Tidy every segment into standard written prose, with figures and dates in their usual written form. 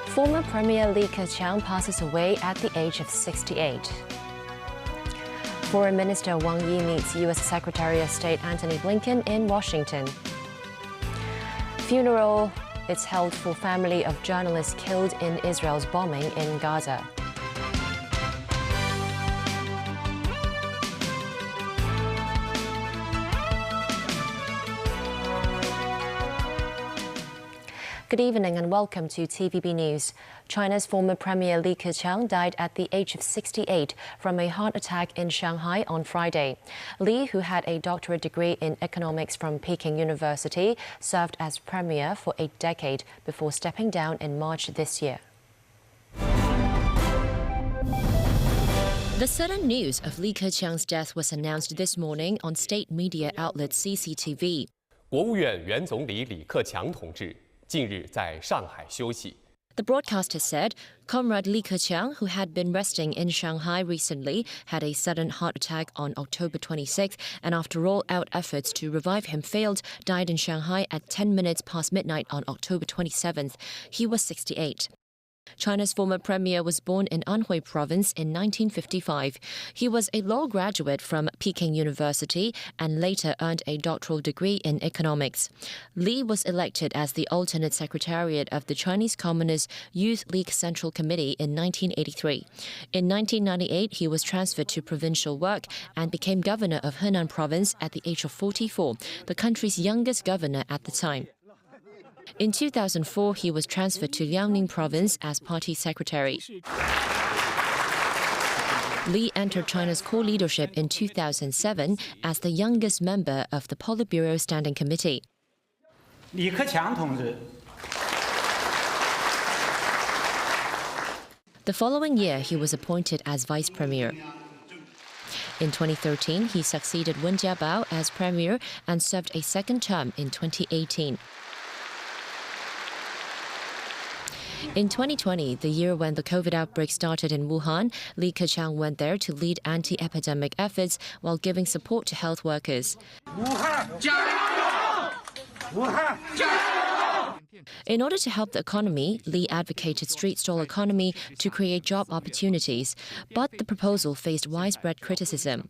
Former Premier Li Keqiang passes away at the age of 68. Foreign Minister Wang Yi meets U.S. Secretary of State Antony Blinken in Washington. Funeral is held for family of journalists killed in Israel's bombing in Gaza. Good evening and welcome to TVB News. China's former Premier Li Keqiang died at the age of 68 from a heart attack in Shanghai on Friday. Li, who had a doctorate degree in economics from Peking University, served as Premier for a decade before stepping down in March this year. The sudden news of Li Keqiang's death was announced this morning on state media outlet CCTV. 国务院原总理李克强同志 近日在上海休息。 The broadcaster said Comrade Li Keqiang, who had been resting in Shanghai recently, had a sudden heart attack on October 26th, and after all-out efforts to revive him failed, died in Shanghai at 10 minutes past midnight on October 27th. He was 68. China's former premier was born in Anhui province in 1955. He was a law graduate from Peking University and later earned a doctoral degree in economics. Li was elected as the alternate secretariat of the Chinese Communist Youth League Central Committee in 1983. In 1998, he was transferred to provincial work and became governor of Henan province at the age of 44, the country's youngest governor at the time. In 2004, he was transferred to Liaoning province as party secretary. Li entered China's core leadership in 2007 as the youngest member of the Politburo Standing Committee. 李克强同志 The following year, he was appointed as vice premier. In 2013, he succeeded Wen Jiabao as premier and served a second term in 2018. In 2020, the year when the COVID outbreak started in Wuhan, Li Keqiang went there to lead anti-epidemic efforts while giving support to health workers. In order to help the economy, Li advocated street stall economy to create job opportunities, but the proposal faced widespread criticism.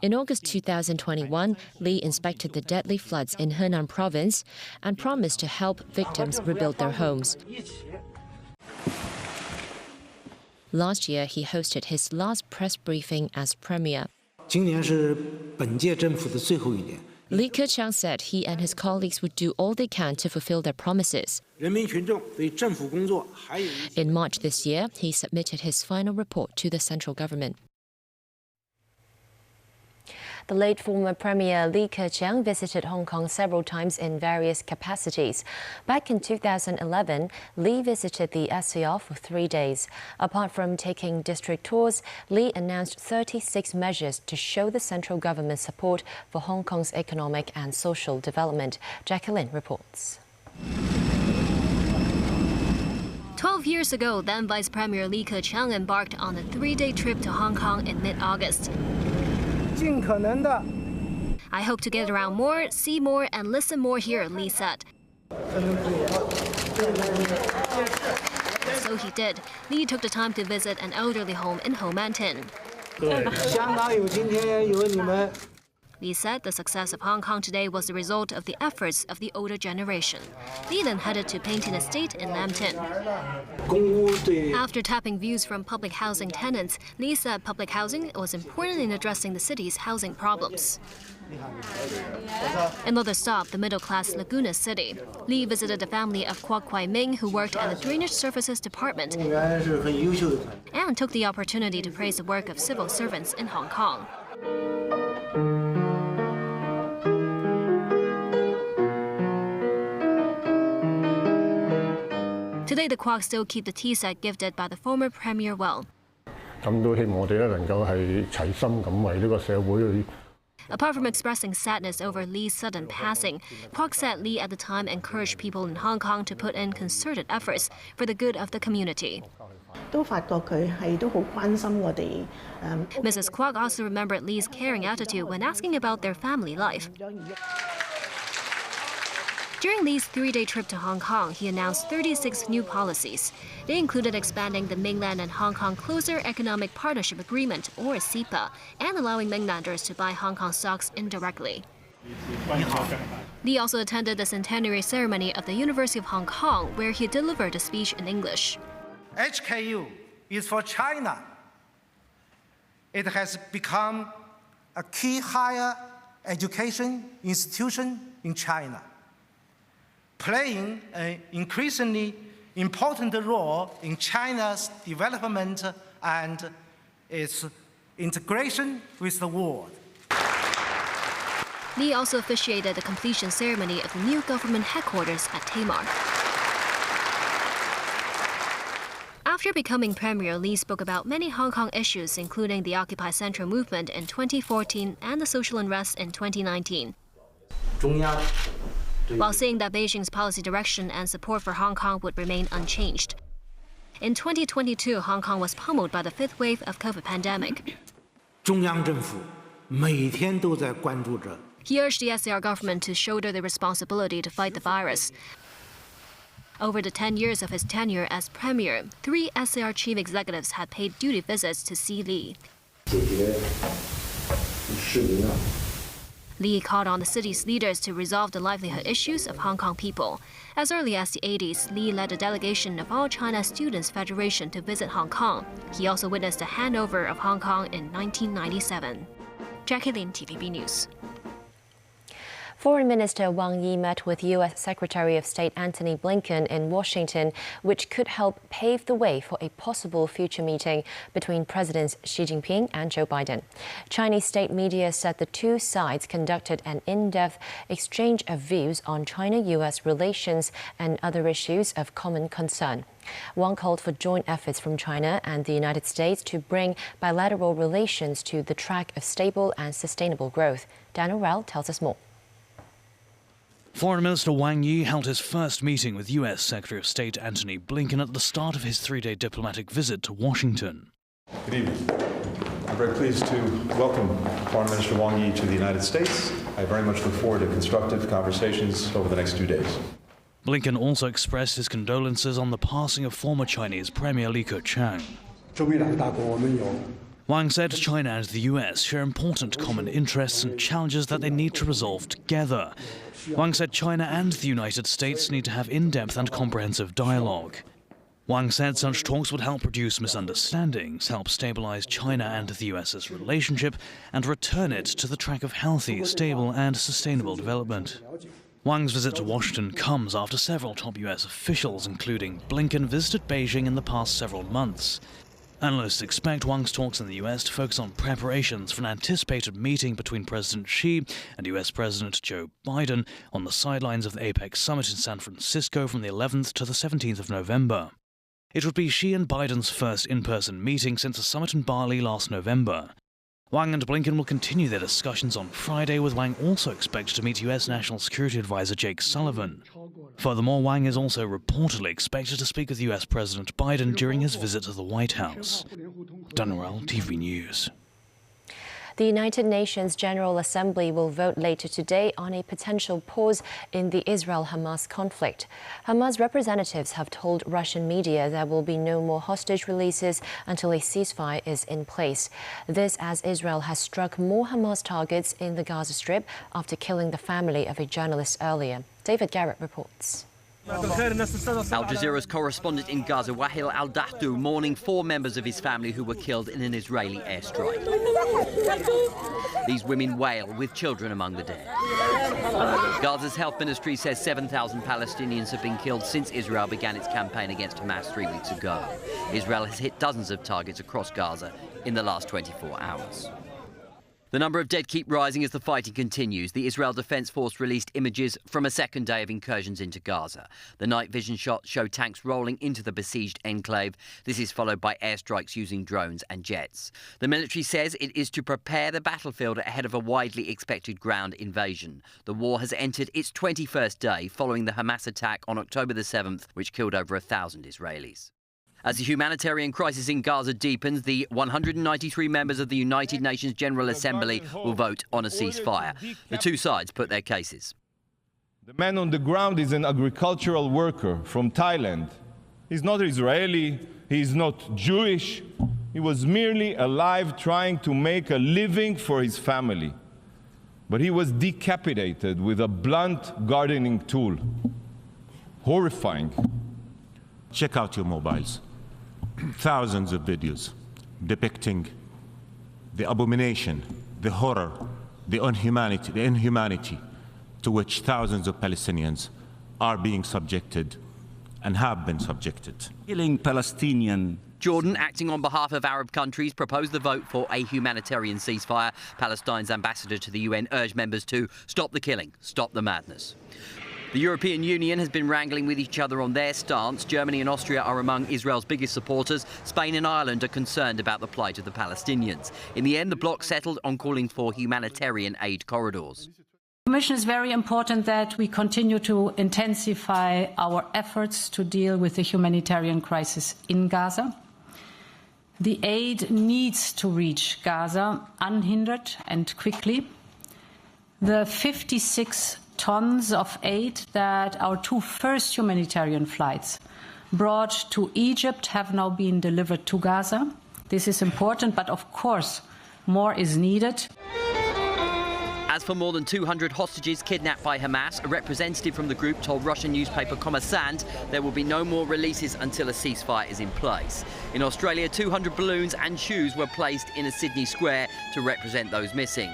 In August 2021, Li inspected the deadly floods in Henan province and promised to help victims rebuild their homes. Last year, he hosted his last press briefing as premier. 今年是本届政府的最后一年。 Li Keqiang said he and his colleagues would do all they can to fulfill their promises. 人民群众对政府工作还有 In March this year, he submitted his final report to the central government. The late former Premier Li Keqiang visited Hong Kong several times in various capacities. Back in 2011, Li visited the SAR for 3 days. Apart from taking district tours, Li announced 36 measures to show the central government's support for Hong Kong's economic and social development. Jacqueline reports. 12 years ago, then Vice Premier Li Keqiang embarked on a 3-day trip to Hong Kong in mid-August. 尽可能的 I hope to get around more, see more, and listen more here, Li said. So he did. Li took the time to visit an elderly home in Homantin. 香港有今天有你们 Li said the success of Hong Kong today was the result of the efforts of the older generation. Li then headed to Painting Estate in Lambton. 公屋对 After tapping views from public housing tenants, Li said public housing was important in addressing the city's housing problems. Another stop, the middle-class Laguna City. Li visited the family of Kwok Kwai Ming, who worked at the Drainage Services Department, 员是很优秀的团队 and took the opportunity to praise the work of civil servants in Hong Kong. Today, the Kwok still keep the tea set gifted by the former premier well. 咁都希望我哋咧能夠係齊心咁為呢個社會去 Apart from expressing sadness over Li's sudden passing, Kwok said Li at the time encouraged people in Hong Kong to put in concerted efforts for the good of the community. Mrs. Kwok also remembered Li's caring attitude when asking about their family life. During Li's 3-day trip to Hong Kong, he announced 36 new policies. They included expanding the Mainland and Hong Kong Closer Economic Partnership Agreement, or CEPA, and allowing mainlanders to buy Hong Kong stocks indirectly. Li also attended the centenary ceremony of the University of Hong Kong, where he delivered a speech in English. HKU is for China. It has become a key higher education institution in China, playing an increasingly important role in China's development and its integration with the world. Li also officiated the completion ceremony of the new government headquarters at Tamar. After becoming premier, Li spoke about many Hong Kong issues, including the Occupy Central movement in 2014 and the social unrest in 2019. While saying that Beijing's policy direction and support for Hong Kong would remain unchanged. In 2022, Hong Kong was pummeled by the 5th wave of COVID pandemic. 中央政府每天都在关注着。 He urged the SAR government to shoulder the responsibility to fight the virus. Over the 10 years of his tenure as premier, 3 SAR chief executives had paid duty visits to see Li. Li called on the city's leaders to resolve the livelihood issues of Hong Kong people. As early as the 80s, Li led a delegation of All China Students Federation to visit Hong Kong. He also witnessed the handover of Hong Kong in 1997. Jackie Lin, TVB News. Foreign Minister Wang Yi met with U.S. Secretary of State Antony Blinken in Washington, which could help pave the way for a possible future meeting between Presidents Xi Jinping and Joe Biden. Chinese state media said the two sides conducted an in-depth exchange of views on China-U.S. relations and other issues of common concern. Wang called for joint efforts from China and the United States to bring bilateral relations to the track of stable and sustainable growth. Daniel Rao tells us more. Foreign Minister Wang Yi held his first meeting with U.S. Secretary of State Antony Blinken at the start of his 3-day diplomatic visit to Washington. Good evening. I'm very pleased to welcome Foreign Minister Wang Yi to the United States. I very much look forward to constructive conversations over the next 2 days. Blinken also expressed his condolences on the passing of former Chinese Premier Li Keqiang. Wang said China and the U.S. share important common interests and challenges that they need to resolve together. Wang said China and the United States need to have in-depth and comprehensive dialogue. Wang said such talks would help reduce misunderstandings, help stabilize China and the U.S.'s relationship, and return it to the track of healthy, stable, and sustainable development. Wang's visit to Washington comes after several top U.S. officials, including Blinken, visited Beijing in the past several months. Analysts expect Wang's talks in the U.S. to focus on preparations for an anticipated meeting between President Xi and U.S. President Joe Biden on the sidelines of the APEC summit in San Francisco from the 11th to the 17th of November. It would be Xi and Biden's first in-person meeting since a summit in Bali last November. Wang and Blinken will continue their discussions on Friday, with Wang also expected to meet U.S. National Security Advisor Jake Sullivan. Furthermore, Wang is also reportedly expected to speak with U.S. President Biden during his visit to the White House. Dunwell, TV News. The United Nations General Assembly will vote later today on a potential pause in the Israel-Hamas conflict. Hamas representatives have told Russian media there will be no more hostage releases until a ceasefire is in place. This as Israel has struck more Hamas targets in the Gaza Strip after killing the family of a journalist earlier. David Garrett reports. Al Jazeera's correspondent in Gaza, Wahil al-Dahdu, mourning 4 members of his family who were killed in an Israeli airstrike. These women wail, with children among the dead. Gaza's health ministry says 7,000 Palestinians have been killed since Israel began its campaign against Hamas 3 weeks ago. Israel has hit dozens of targets across Gaza in the last 24 hours. The number of dead keep rising as the fighting continues. The Israel Defense Force released images from a second day of incursions into Gaza. The night vision shots show tanks rolling into the besieged enclave. This is followed by airstrikes using drones and jets. The military says it is to prepare the battlefield ahead of a widely expected ground invasion. The war has entered its 21st day following the Hamas attack on October the 7th, which killed over 1,000 Israelis. As the humanitarian crisis in Gaza deepens, the 193 members of the United Nations General Assembly will vote on a ceasefire. The two sides put their cases. The man on the ground is an agricultural worker from Thailand. He's not Israeli, he's not Jewish. He was merely alive trying to make a living for his family. But he was decapitated with a blunt gardening tool. Horrifying. Check out your mobiles. Thousands of videos depicting the abomination, the horror, the inhumanity to which thousands of Palestinians are being subjected and have been subjected. Killing Palestinian. Jordan, acting on behalf of Arab countries, proposed the vote for a humanitarian ceasefire. Palestine's ambassador to the UN urged members to stop the killing, stop the madness. The European Union has been wrangling with each other on their stance. Germany and Austria are among Israel's biggest supporters. Spain and Ireland are concerned about the plight of the Palestinians. In the end, the bloc settled on calling for humanitarian aid corridors. The Commission is very important that we continue to intensify our efforts to deal with the humanitarian crisis in Gaza. The aid needs to reach Gaza unhindered and quickly. The 56 tons of aid that our two first humanitarian flights brought to Egypt have now been delivered to Gaza. This is important, but of course, more is needed. As for more than 200 hostages kidnapped by Hamas, a representative from the group told Russian newspaper Kommersant there will be no more releases until a ceasefire is in place. In Australia, 200 balloons and shoes were placed in a Sydney square to represent those missing.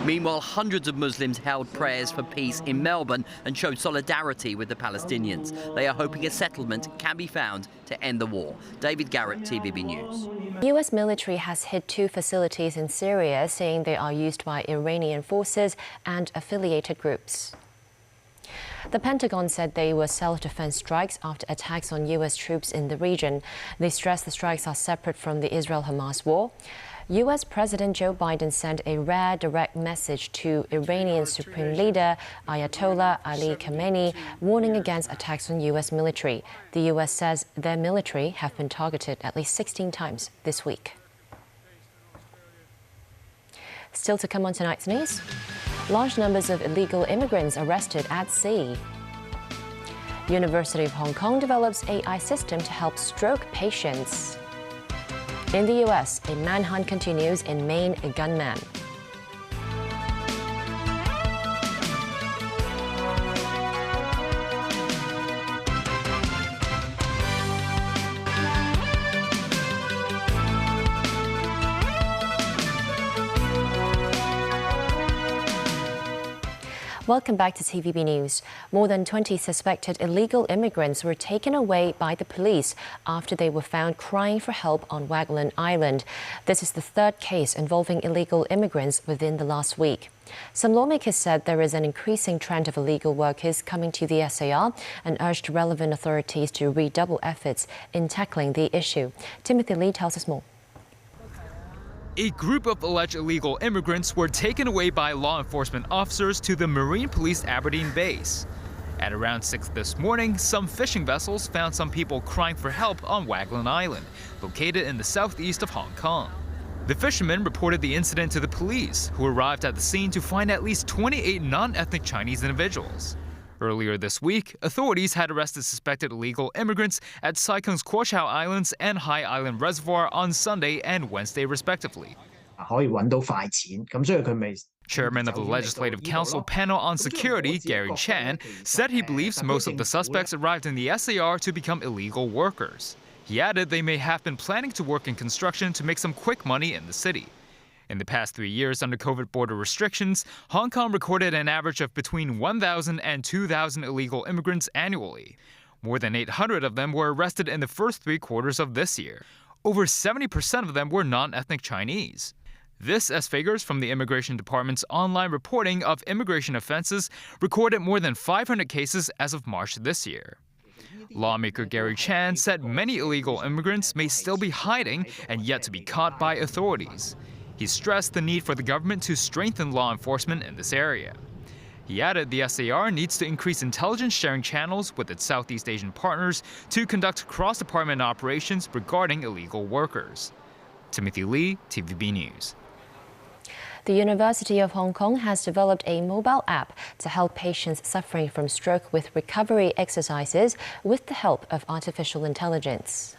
Meanwhile, hundreds of Muslims held prayers for peace in Melbourne and showed solidarity with the Palestinians. They are hoping a settlement can be found to end the war. David Garrett, TVB News. U.S. military has hit two facilities in Syria, saying they are used by Iranian forces and affiliated groups. The Pentagon said they were self-defense strikes after attacks on U.S. troops in the region. They stressed the strikes are separate from the Israel-Hamas war. U.S. President Joe Biden sent a rare direct message to Iranian Supreme Leader Ayatollah Ali Khamenei, warning against attacks on U.S. military. The U.S. says their military have been targeted at least 16 times this week. Still to come on tonight's news, large numbers of illegal immigrants arrested at sea. University of Hong Kong develops AI system to help stroke patients. In the U.S., a manhunt continues in Maine, a gunman. Welcome back to TVB News. More than 20 suspected illegal immigrants were taken away by the police after they were found crying for help on Waglan Island. This is the third case involving illegal immigrants within the last week. Some lawmakers said there is an increasing trend of illegal workers coming to the SAR and urged relevant authorities to redouble efforts in tackling the issue. Timothy Lee tells us more. A group of alleged illegal immigrants were taken away by law enforcement officers to the Marine Police Aberdeen base. At around 6 this morning, some fishing vessels found some people crying for help on Waglan Island, located in the southeast of Hong Kong. The fishermen reported the incident to the police, who arrived at the scene to find at least 28 non-ethnic Chinese individuals. Earlier this week, authorities had arrested suspected illegal immigrants at Sai Kung's Kwo Chau Islands and Hai Island Reservoir on Sunday and Wednesday, respectively. Chairman of the Legislative Council Panel on Security, Gary Chan, said he believes most of the suspects arrived in the SAR to become illegal workers. He added they may have been planning to work in construction to make some quick money in the city. In the past 3 years under COVID border restrictions, Hong Kong recorded an average of between 1,000 and 2,000 illegal immigrants annually. More than 800 of them were arrested in the first 3 quarters of this year. Over 70% of them were non-ethnic Chinese. This as figures from the Immigration Department's online reporting of immigration offenses recorded more than 500 cases as of March this year. Lawmaker Gary Chan said many illegal immigrants may still be hiding and yet to be caught by authorities. He stressed the need for the government to strengthen law enforcement in this area. He added the SAR needs to increase intelligence sharing channels with its Southeast Asian partners to conduct cross-department operations regarding illegal workers. Timothy Lee, TVB News. The University of Hong Kong has developed a mobile app to help patients suffering from stroke with recovery exercises with the help of artificial intelligence.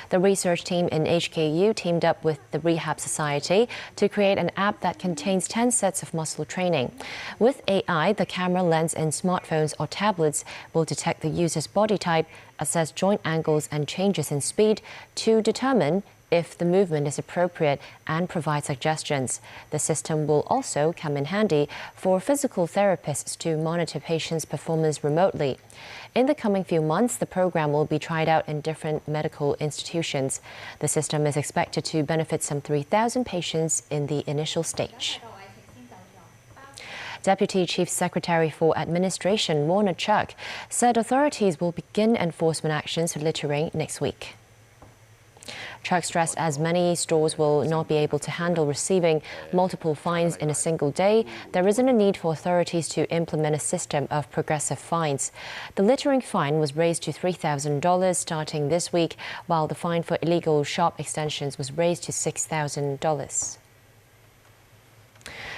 The research team in HKU teamed up with the Rehab Society to create an app that contains 10 sets of muscle training. With AI, the camera lens in smartphones or tablets will detect the user's body type, assess joint angles and changes in speed to determine if the movement is appropriate and provide suggestions. The system will also come in handy for physical therapists to monitor patients' performance remotely. In the coming few months, the program will be tried out in different medical institutions. The system is expected to benefit some 3,000 patients in the initial stage. Deputy Chief Secretary for Administration Warner Chuck said authorities will begin enforcement actions for littering next week. Chuck stressed as many stores will not be able to handle receiving multiple fines in a single day, there isn't a need for authorities to implement a system of progressive fines. The littering fine was raised to $3,000 starting this week, while the fine for illegal shop extensions was raised to $6,000.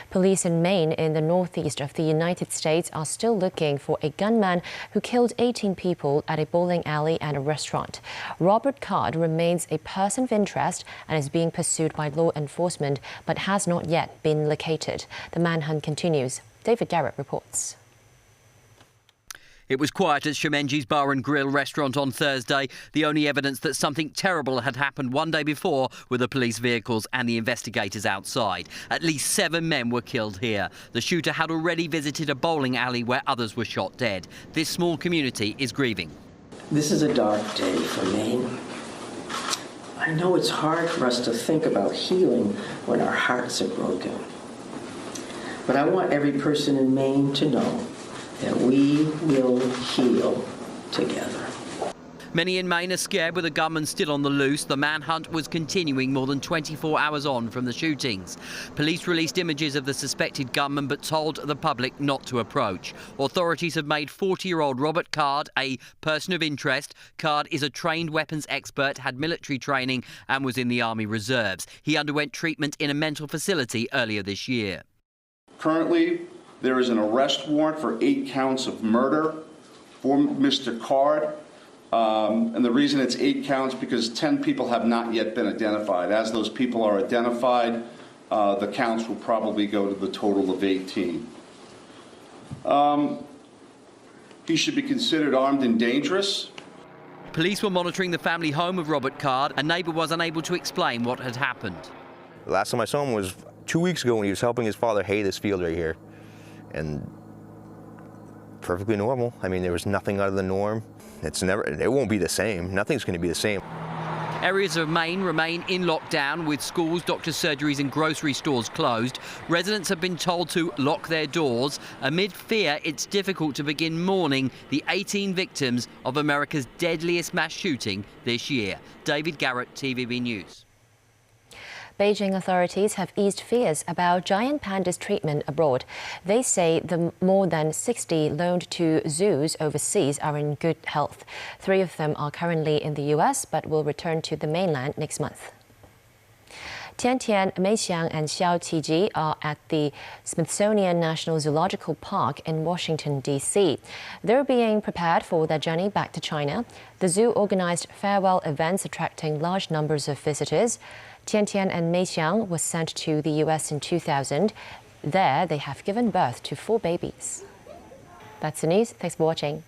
Police in Maine, in the northeast of the United States, are still looking for a gunman who killed 18 people at a bowling alley and a restaurant. Robert Card remains a person of interest and is being pursued by law enforcement, but has not yet been located. The manhunt continues. David Garrett reports. It was quiet at Shemenji's Bar and Grill restaurant on Thursday. The only evidence that something terrible had happened one day before were the police vehicles and the investigators outside. At least 7 men were killed here. The shooter had already visited a bowling alley where others were shot dead. This small community is grieving. This is a dark day for Maine. I know it's hard for us to think about healing when our hearts are broken. But I want every person in Maine to know that we will heal together. Many in Maine are scared with the gunman still on the loose. The manhunt was continuing more than 24 hours on from the shootings. Police released images of the suspected gunman but told the public not to approach. Authorities have made 40-year-old Robert Card a person of interest. Card is a trained weapons expert, had military training and was in the Army Reserves. He underwent treatment in a mental facility earlier this year. Currently, there is an arrest warrant for 8 counts of murder for Mr. Card. And the reason it's 8 counts because 10 people have not yet been identified. As those people are identified, the counts will probably go to the total of 18. He should be considered armed and dangerous. Police were monitoring the family home of Robert Card. A neighbour was unable to explain what had happened. The last time I saw him was 2 weeks ago when he was helping his father hay this field right here. And perfectly normal. I mean, there was nothing out of the norm. It won't be the same. Nothing's going to be the same. Areas of Maine remain in lockdown with schools, doctors' surgeries and grocery stores closed. Residents have been told to lock their doors. Amid fear, it's difficult to begin mourning the 18 victims of America's deadliest mass shooting this year. David Garrett, TVB News. Beijing authorities have eased fears about giant pandas' treatment abroad. They say the more than 60 loaned to zoos overseas are in good health. 3 of them are currently in the U.S. but will return to the mainland next month. Tiantian, Meixiang and Xiao Qiji are at the Smithsonian National Zoological Park in Washington, D.C. They're being prepared for their journey back to China. The zoo organized farewell events attracting large numbers of visitors. Tiantian and Meixiang was sent to the U.S. in 2000. There, they have given birth to 4 babies. That's the news. Thanks for watching.